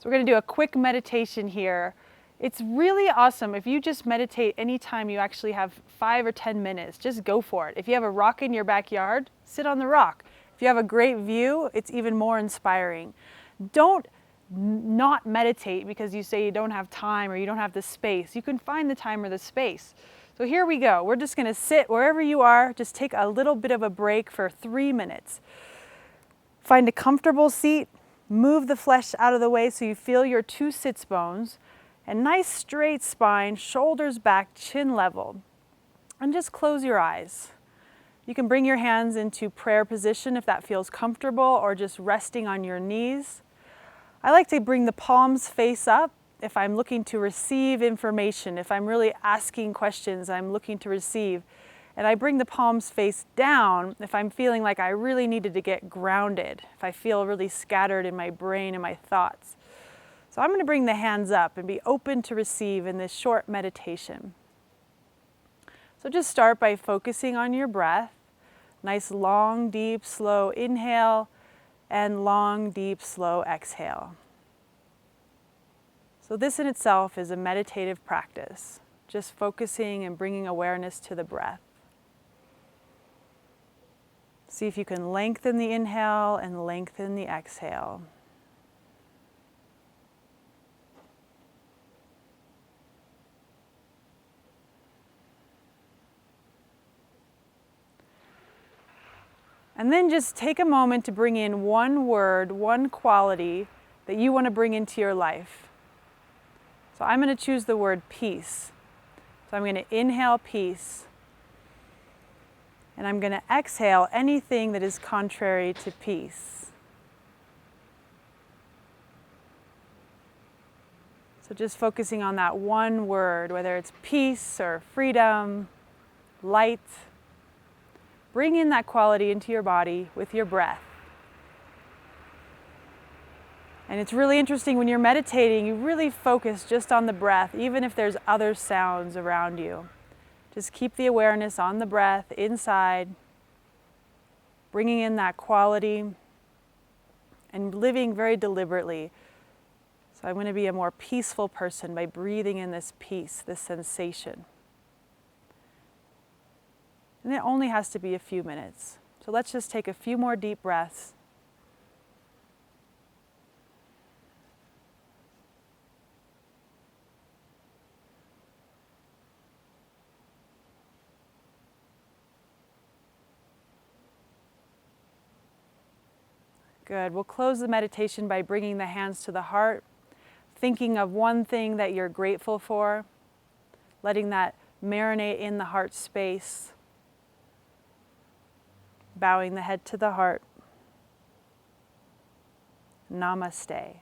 So we're going to do a quick meditation here. It's really awesome if you just meditate anytime you actually have 5 or 10 minutes. Just go for it. If you have a rock in your backyard, sit on the rock. If you have a great view, it's even more inspiring. Don't not meditate because you say you don't have time or you don't have the space. You can find the time or the space. So here we go. We're just going to sit wherever you are. Just take a little bit of a break for 3 minutes. Find a comfortable seat. Move the flesh out of the way so you feel your 2 sits bones. And nice straight spine, shoulders back, chin leveled. And just close your eyes. You can bring your hands into prayer position if that feels comfortable, or just resting on your knees. I like to bring the palms face up if I'm looking to receive information, if I'm really asking questions I'm looking to receive. And I bring the palms face down if I'm feeling like I really needed to get grounded, if I feel really scattered in my brain and my thoughts. So I'm going to bring the hands up and be open to receive in this short meditation. So just start by focusing on your breath. Nice long, deep, slow inhale and long, deep, slow exhale. So this in itself is a meditative practice, just focusing and bringing awareness to the breath. See if you can lengthen the inhale and lengthen the exhale. And then just take a moment to bring in one word, one quality that you want to bring into your life. So I'm going to choose the word peace. So I'm going to inhale peace. And I'm going to exhale anything that is contrary to peace. So just focusing on that one word, whether it's peace or freedom, light. Bring in that quality into your body with your breath. And it's really interesting when you're meditating, you really focus just on the breath, even if there's other sounds around you. Just keep the awareness on the breath inside, bringing in that quality and living very deliberately. So I'm going to be a more peaceful person by breathing in this peace, this sensation. And it only has to be a few minutes. So let's just take a few more deep breaths. Good. We'll close the meditation by bringing the hands to the heart, thinking of one thing that you're grateful for, letting that marinate in the heart space. Bowing the head to the heart. Namaste.